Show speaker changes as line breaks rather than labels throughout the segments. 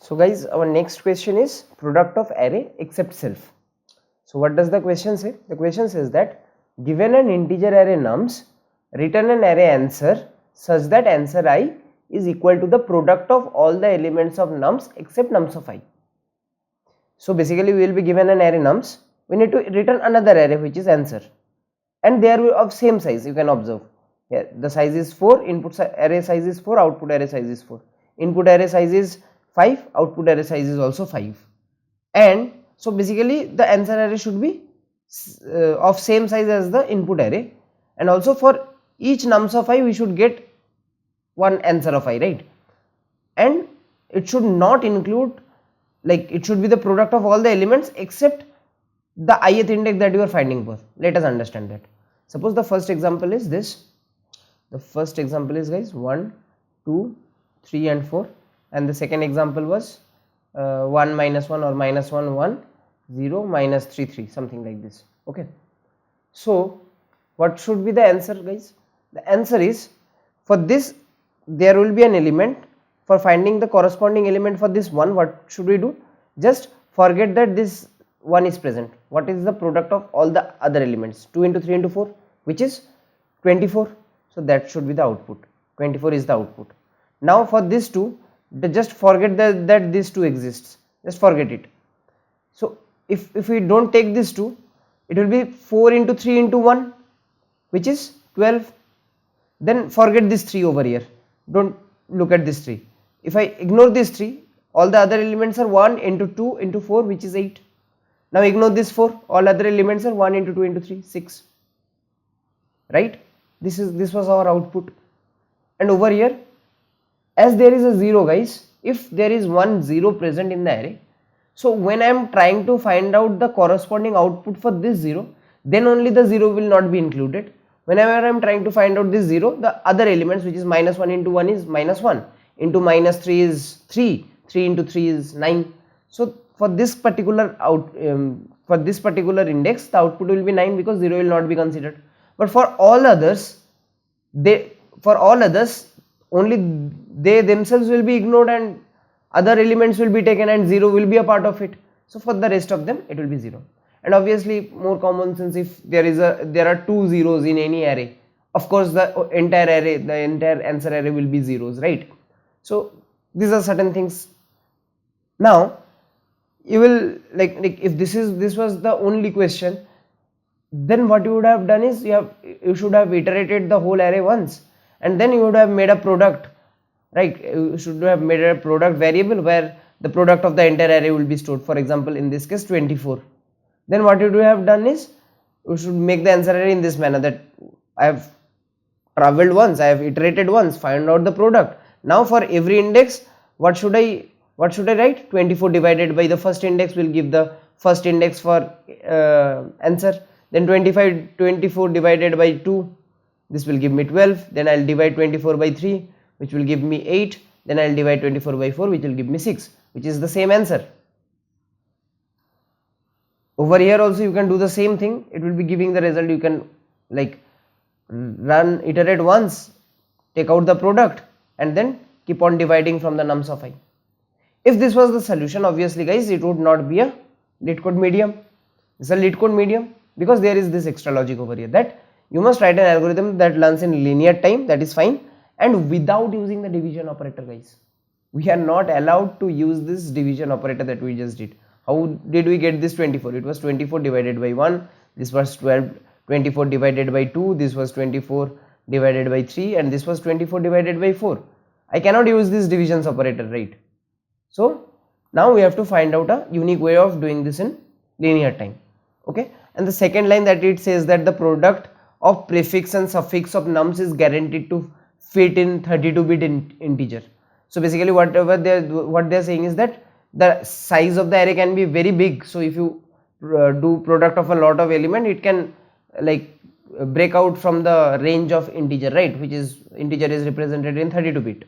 So guys, our next question is product of array except self. So what does the question say? The question says that given an integer array nums, return an array answer such that answer I is equal to the product of all the elements of nums except nums of I. So basically we will be given an array nums, we need to return another array which is answer, and they are of same size. You can observe here the size is 4, input array size is 4, output array size is 4, input array size is 5, output array size is also 5, and so basically the answer array should be of same size as the input array, and also for each nums of I we should get one answer of I, right? And it should not include, like it should be the product of all the elements except the ith index that you are finding for. Let us understand that. Suppose the first example is this. The first example is guys 1, 2, 3 and 4, and the second example was 1 minus 1 or minus 1 1 0 minus 3 3, something like this. Okay, so what should be the answer guys? The answer is, for this there will be an element. For finding the corresponding element for this one, what should we do? Just forget that this one is present. What is the product of all the other elements? 2 into 3 into 4, which is 24. So that should be the output. 24 is the output. Now for this 2, just forget that this 2 exists. Just forget it. So if we don't take this 2, it will be 4 into 3 into 1, which is 12. Then forget this 3 over here. Don't look at this 3. If I ignore this 3, all the other elements are 1 into 2 into 4, which is 8. Now ignore this 4, all other elements are 1 into 2 into 3, 6. Right? This was our output. And over here, as there is a 0 guys, if there is one 0 present in the array, so when I am trying to find out the corresponding output for this 0, then only the 0 will not be included. Whenever I am trying to find out this 0, the other elements, which is minus 1 into 1 is minus 1, into minus 3 is 3, 3 into 3 is 9. So for this particular index, the output will be 9 because 0 will not be considered. But for all others, only they themselves will be ignored and other elements will be taken and 0 will be a part of it. So for the rest of them it will be 0. And obviously more common sense, if there are two zeros in any array, of course the entire answer array will be zeros, right? So these are certain things. Now you will like if this was the only question, then what you would have done is you should have iterated the whole array once, and then you would have made a product, right? You should have made a product variable where the product of the entire array will be stored. For example, in this case 24. Then what you would have done is you should make the answer array in this manner, that I have traveled once, I have iterated once, find out the product. Now for every index, what should I write? 24 divided by the first index will give the first index for answer. Then 24 divided by 2, this will give me 12. Then I will divide 24 by 3, which will give me 8. Then I will divide 24 by 4, which will give me 6, which is the same answer. Over here also you can do the same thing. It will be giving the result. You can like iterate once, take out the product, and then keep on dividing from the nums of I. If this was the solution, obviously guys, it would not be a Leetcode medium. It's a Leetcode medium because there is this extra logic over here that you must write an algorithm that learns in linear time, that is fine, and without using the division operator guys. We are not allowed to use this division operator that we just did. How did we get this 24? It was 24 divided by 1, this was 24 divided by 2, this was 24 divided by 3, and this was 24 divided by 4. I cannot use this divisions operator, right? So now we have to find out a unique way of doing this in linear time. Okay, and the second line that it says that the product of prefix and suffix of nums is guaranteed to fit in 32-bit integer. So basically what they're saying is that the size of the array can be very big. So if you do product of a lot of element, it can like break out from the range of integer, right? Which is integer is represented in 32-bit.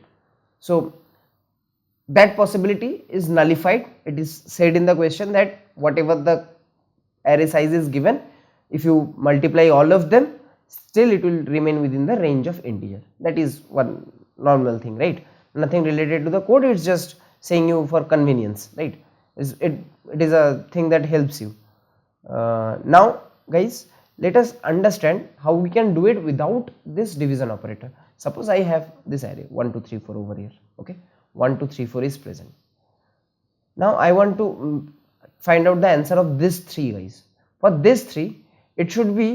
So that possibility is nullified. It is said in the question that whatever the array size is given, if you multiply all of them, still it will remain within the range of integer. That is one normal thing, right? Nothing related to the code, it's just saying you for convenience, right? It is a thing that helps you. Now guys, let us understand how we can do it without this division operator. Suppose I have this array 1 2 3 4 over here, okay, 1 2 3 4 is present. Now I want to find out the answer of this 3 guys. For this 3, it should be,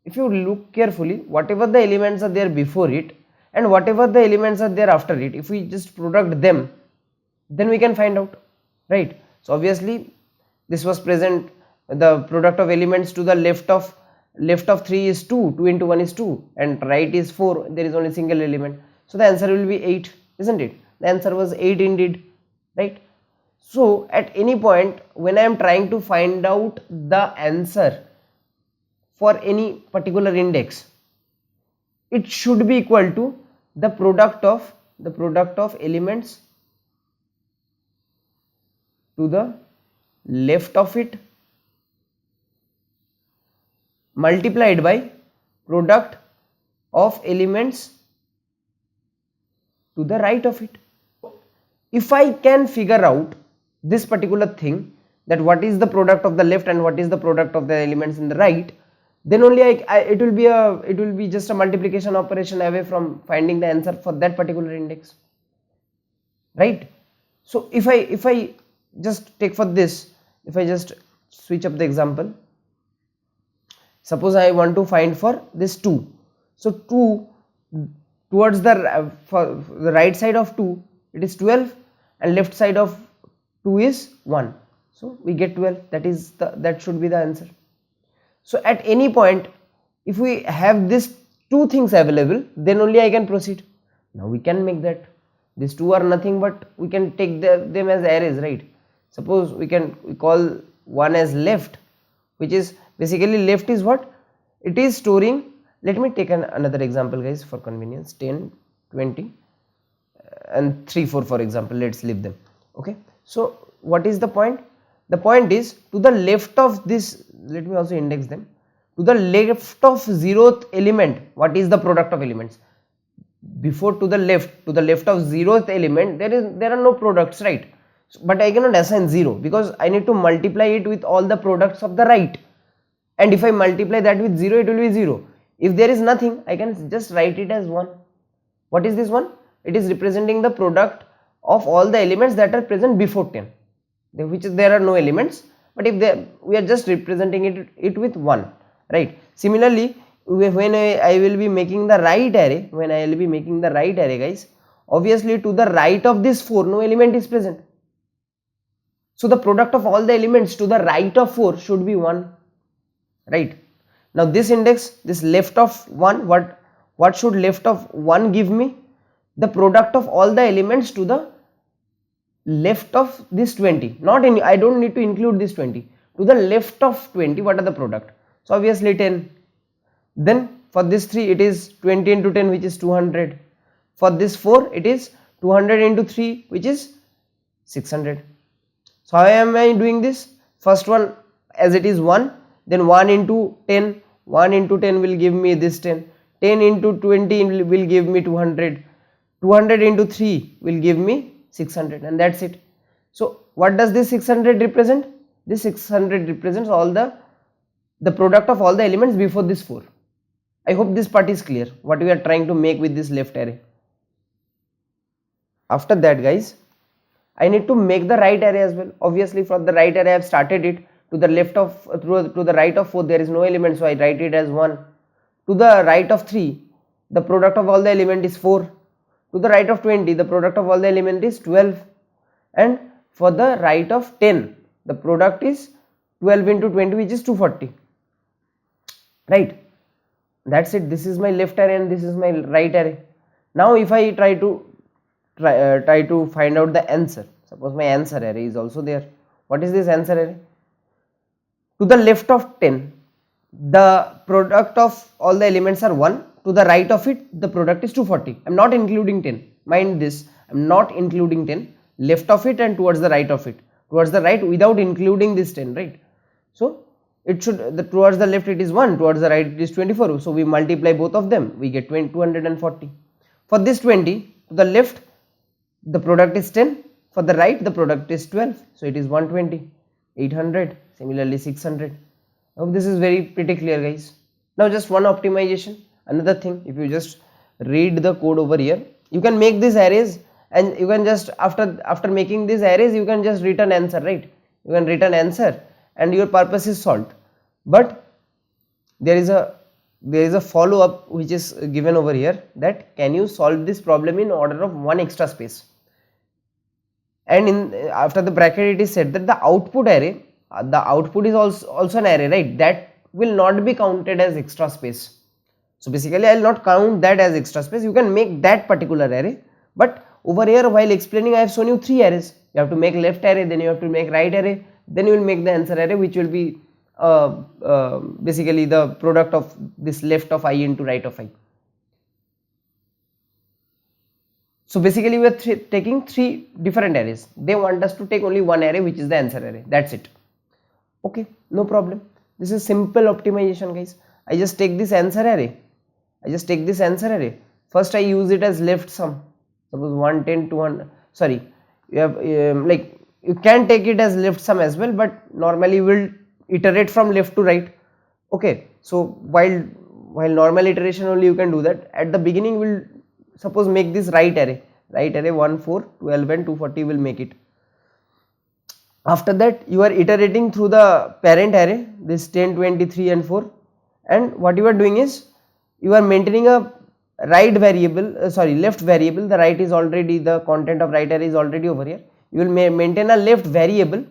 if you look carefully, whatever the elements are there before it and whatever the elements are there after it, if we just product them, then we can find out, right? So obviously this was present, the product of elements to the left of 3 is 2, 2 into 1 is 2, and right is 4, there is only single element, so the answer will be 8, isn't it? The answer was 8 indeed, right? So at any point when I am trying to find out the answer for any particular index, it should be equal to the product of elements to the left of it multiplied by product of elements to the right of it. If I can figure out this particular thing, that what is the product of the left and what is the product of the elements in the right, then only it will be just a multiplication operation away from finding the answer for that particular index, right? So if I just take for this, if I just switch up the example, suppose I want to find for this 2, so 2 towards the for the right side of 2 it is 12 and left side of 2 is 1, so we get 12, that should be the answer. So at any point if we have these two things available, then only I can proceed. Now we can make that these two are nothing but we can take them as arrays, right? Suppose we call one as left, which is basically left is what it is storing. Let me take another example guys for convenience, 10 20 and 3 4 for example, let's leave them, okay? So what is the point? The point is to the left of this, let me also index them, to the left of 0th element, what is the product of elements? Before to the left of 0th element there are no products, right? But I cannot assign 0 because I need to multiply it with all the products of the right, and if I multiply that with 0 it will be 0. If there is nothing, I can just write it as 1. What is this 1? It is representing the product of all the elements that are present before 10, which there are no elements, but if we are just representing it with 1, right? Similarly, when I will be making the right array, guys, obviously to the right of this 4 no element is present, so the product of all the elements to the right of 4 should be 1, right? Now this index, this left of 1, what should left of 1 give me? The product of all the elements to the left of this 20, I don't need to include this 20, to the left of 20 what are the product? So obviously 10. Then for this 3 it is 20 into 10 which is 200. For this 4 it is 200 into 3 which is 600. So how am I doing this? First one, as it is 1, then 1 into 10, 1 into 10 will give me this 10, 10 into 20 will give me 200, 200 into 3 will give me 600, and that's it. So what does this 600 represent? This 600 represents all the product of all the elements before this 4. I hope this part is clear, what we are trying to make with this left array. After that guys, I need to make the right array as well. Obviously for the right array I have started it, to the left of to the right of 4 there is no element, so I write it as 1. To the right of 3 the product of all the element is 4. To the right of 20 the product of all the element is 12, and for the right of 10 the product is 12 into 20 which is 240, right? That's it. This is my left array and this is my right array. Now if I try to find out the answer, suppose my answer array is also there. What is this answer array? To the left of 10 the product of all the elements are 1, to the right of it the product is 240. I am not including 10, mind this, I am not including 10, left of it and towards the right of it, towards the right without including this 10, right? So it should, towards the left it is 1, towards the right it is 24, so we multiply both of them, we get 240. For this 20 to the left the product is 10, For the right, the product is 12, so it is 120, 800, similarly 600. I hope this is very pretty clear, guys. Now just one optimization. Another thing, if you just read the code over here, you can make these arrays, and you can just after making these arrays, you can just return answer, right? You can return answer and your purpose is solved. But there is a follow up which is given over here, that can you solve this problem in order of one extra space. And in after the bracket it is said that the output array, the output is also an array, right? That will not be counted as extra space. So basically I will not count that as extra space. You can make that particular array, but over here while explaining I have shown you 3 arrays. You have to make left array, then you have to make right array, then you will make the answer array, which will be basically the product of this left of I into right of I. So basically we are taking 3 different arrays. They want us to take only one array, which is the answer array. That's it. Okay, no problem. This is simple optimization, guys. I just take this answer array. First I use it as left sum. Suppose 110, 200. Sorry, you have like you can take it as left sum as well, but normally we will iterate from left to right. Okay, so while normal iteration only you can do that. At the beginning we'll suppose make this right array 1, 4, 12 and 240 will make it. After that you are iterating through the parent array, this 10, 23 and 4, and what you are doing is you are maintaining a right variable, left variable. The right is already, the content of right array is already over here. You will maintain a left variable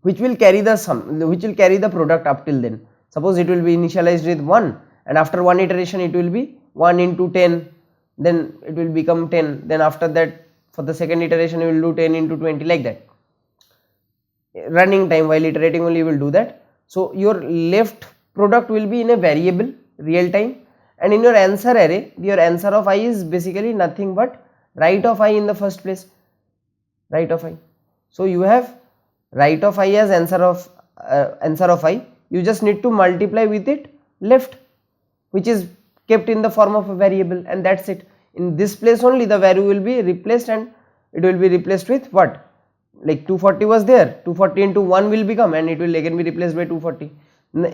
which will carry the sum, which will carry the product up till then. Suppose it will be initialized with 1, and after one iteration it will be 1 into 10, then it will become 10, then after that for the second iteration you will do 10 into 20, like that. Running time, while iterating only you will do that. So your left product will be in a variable real time, and in your answer array your answer of I is basically nothing but right of I in the first place, right of I. So you have right of I as answer of I. You just need to multiply with it left, which is kept in the form of a variable, and that's it. In this place only the value will be replaced, and it will be replaced with what, like 240 was there, 240 into 1 will become, and it will again be replaced by 240.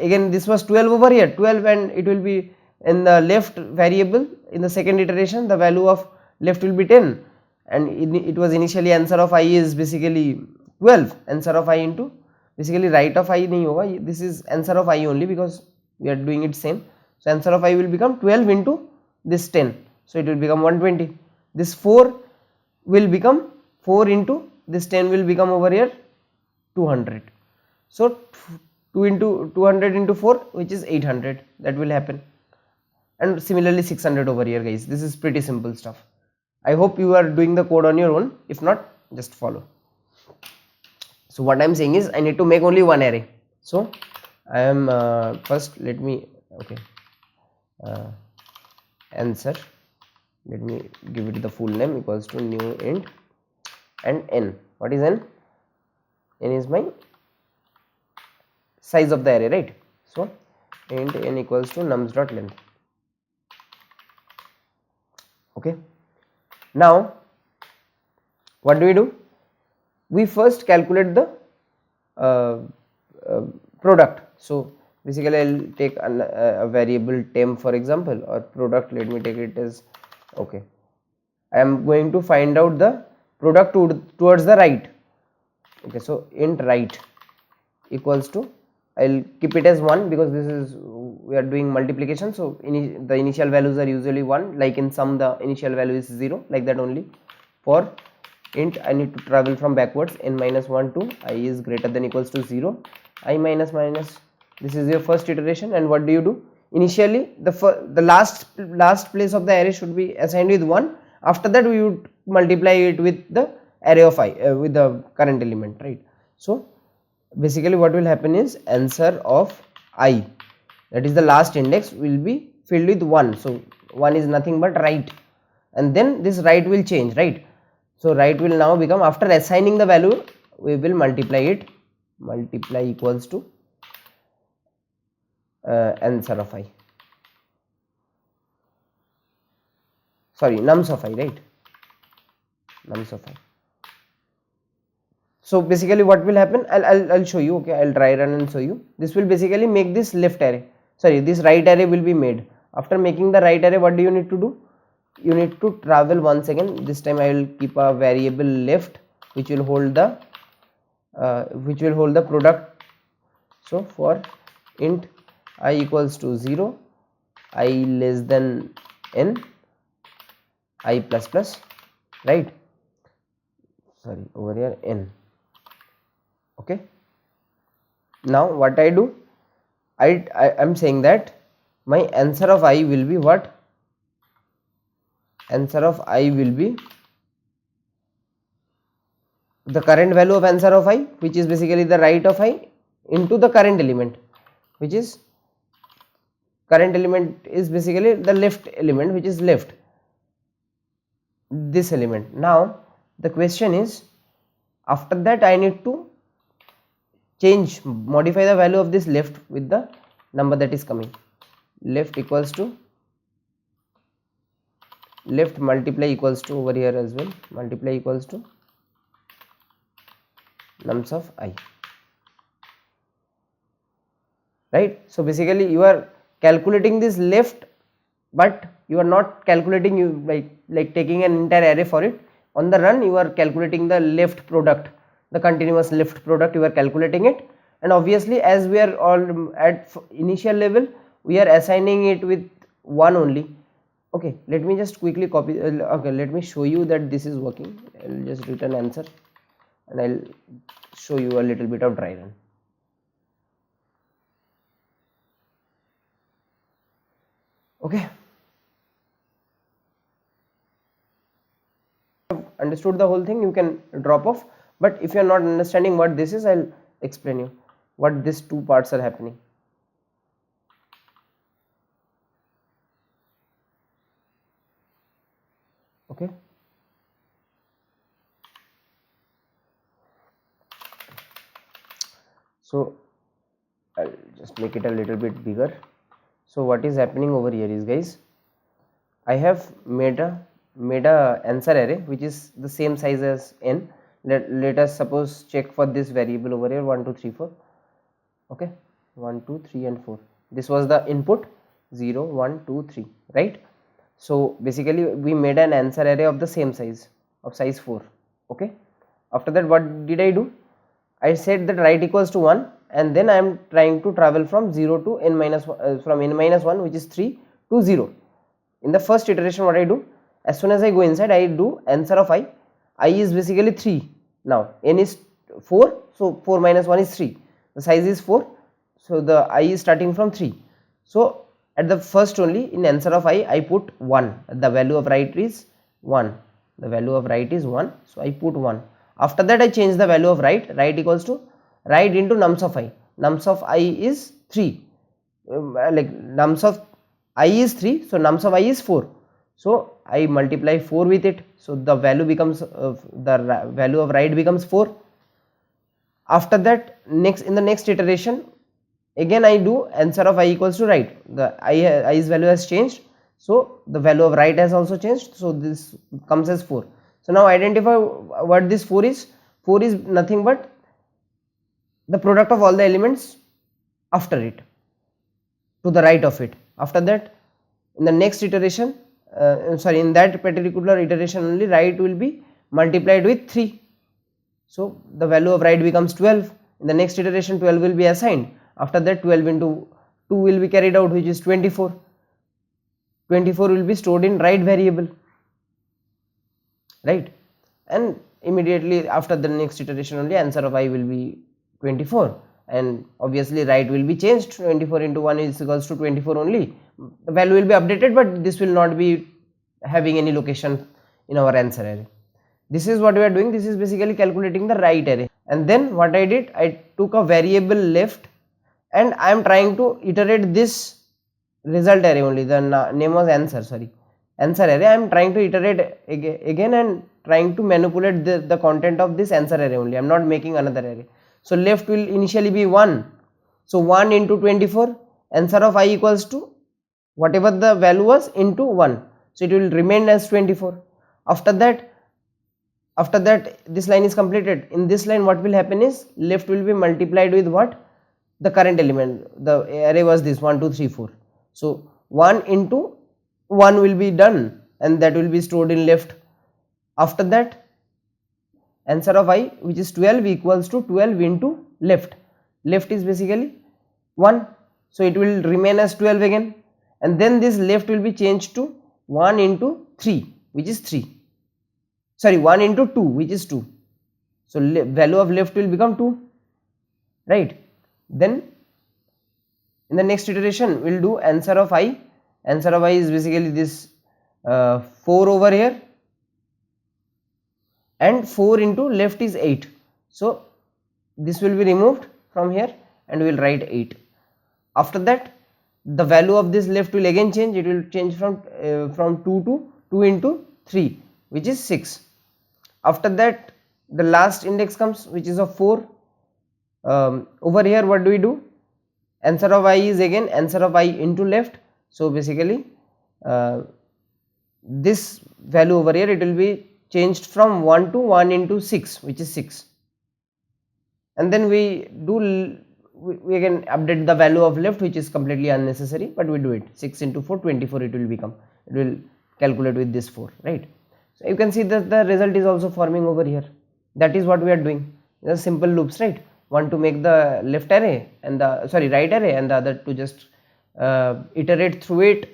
Again this was 12 over here, 12, and it will be in the left variable. In the second iteration the value of left will be 10, and it was initially answer of I is basically 12. Answer of I into basically right of I nahi hoga, this is answer of I only because we are doing it same. So answer of I will become 12 into this 10, so it will become 120. This 4 will become 4 into this 10 will become over here 200. So 2 into 200 into 4, which is 800, that will happen. And similarly 600 over here, guys. This is pretty simple stuff. I hope you are doing the code on your own. If not, just follow. So what I am saying is I need to make only one array. So I am first, let me, okay, answer, let me give it the full name, equals to new int, and n. What is n? N is my size of the array, right? So int n equals to nums.length. Okay, now what do? We first calculate the product. So basically I will take a variable temp, for example, or product, let me take it as, okay, I am going to find out the product towards the right. Okay, so int right equals to, I will keep it as 1 because this is, we are doing multiplication, so the initial values are usually 1, like in sum the initial value is 0, like that only. For int I need to travel from backwards, n minus 1 to I is greater than equals to 0, I minus minus, this is your first iteration. And what do? Initially the last place of the array should be assigned with 1. After that we would multiply it with the array of I, with the current element, right? So basically what will happen is answer of I, that is the last index, will be filled with 1. So 1 is nothing but right, and then this right will change, right? So right will now become, after assigning the value, we will multiply it, multiply equals to answer of I, sorry, nums of I, right? Nums of I. So basically what will happen, I'll show you. Okay, I'll try run and show you. This will basically make this left array, sorry, this right array will be made. After making the right array, what do you need to do? You need to travel once again. This time I will keep a variable left which will hold the product. So for int I equals to 0, I less than n, I plus plus, right? Sorry, over here n. Okay, now what I do, I'm saying that my answer of I will be what? Answer of I will be the current value of answer of I, which is basically the right of I, into the current element, which is current element is basically the left element, which is left, this element. Now the question is, after that I need to modify the value of this left with the number that is coming. Left equals to left multiply equals to, over here as well, multiply equals to nums of I, right? So basically you are calculating this left, but you are not calculating, you like taking an entire array for it. On the run you are calculating the left product, the continuous left product, you are calculating it. And obviously as we are all at initial level, we are assigning it with 1 only. Okay, let me just quickly copy. Okay, let me show you that this is working. I'll just return answer and I'll show you a little bit of dry run. Okay, understood the whole thing, you can drop off. But if you are not understanding what this is, I'll explain you what these two parts are happening. Okay, so I'll just make it a little bit bigger. So what is happening over here is, guys, I have made a answer array which is the same size as n. Let us suppose check for this variable over here, 1 2 3 4. Okay, 1 2 3 and 4, this was the input, 0 1 2 3, right? So basically we made an answer array of the same size, of size 4. Okay, after that what did I do? I said that right equals to 1, and then I am trying to travel from 0 to n minus 1, from n minus 1, which is 3, to 0. In the first iteration what I do, as soon as I go inside, I do answer of I is basically 3. Now n is 4, so 4 minus 1 is 3, the size is 4, so the I is starting from 3. So at the first only, in answer of I put 1, the value of right is 1, the value of right is 1, so I put 1. After that I change the value of right equals to right into nums of I is 3, like nums of I is 3, so nums of I is 4, so I multiply 4 with it, so the value becomes the value of right becomes 4. After that, in the next iteration again I do answer of I equals to right, the i's value has changed, so the value of right has also changed, so this comes as 4. So now identify what this 4 is. 4 is nothing but the product of all the elements after it, to the right of it. After that, in the next iteration, in that particular iteration only, right will be multiplied with 3, so the value of right becomes 12. In the next iteration 12 will be assigned. After that 12 into 2 will be carried out, which is 24. 24 will be stored in right variable, right? And immediately after the next iteration only, answer of I will be 24, and obviously right will be changed. 24 into 1 is equals to 24 only. The value will be updated, but this will not be having any location in our answer array. This is what we are doing. This is basically calculating the right array. And then what I did, I took a variable left, and I am trying to iterate this result array only. The name was answer array. I am trying to iterate again and trying to manipulate the content of this answer array only. I am not making another array. So left will initially be 1. So 1 into 24, answer of I equals to whatever the value was into 1. So it will remain as 24. After that, After that this line is completed. In this line what will happen is left will be multiplied with what? The current element. The array was this 1 2 3 4. So 1 into 1 will be done and that will be stored in left. After that answer of I, which is 12, equals to 12 into left. Left is basically 1, so it will remain as 12 again, and then this left will be changed to 1 into 3, which is 3. Sorry, 1 into 2, which is 2. So value of left will become 2, right? Then in the next iteration we'll do answer of I. Answer of I is basically this 4 over here, and 4 into left is 8. So this will be removed from here and we will write 8. After that the value of this left will again change. It will change from 2 to 2 into 3, which is 6. After that the last index comes, which is of 4. Over here what do we do? Answer of I is again answer of I into left. So basically this value over here, it will be changed from 1 to 1 into 6, which is 6. And then we again update the value of left, which is completely unnecessary, but we do it. 6 into 4, 24 it will become. It will calculate with this 4, right? So you can see that the result is also forming over here. That is what we are doing. The simple loops, right? One to make the left array and the right array, and the other to just iterate through it.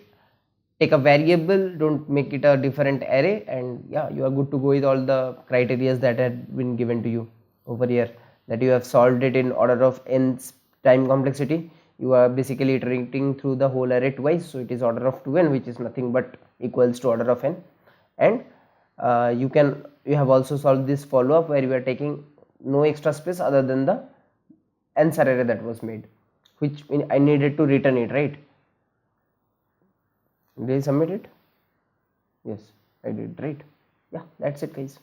Take a variable, don't make it a different array, and yeah, you are good to go with all the criteria that had been given to you over here. That you have solved it in order of n time complexity. You are basically iterating through the whole array twice, so it is order of 2n, which is nothing but equals to order of n. And you have also solved this follow up where you are taking no extra space other than the answer array that was made, which I needed to return it, right? Did I submit it? Yes, I did, right? Yeah, that's it guys.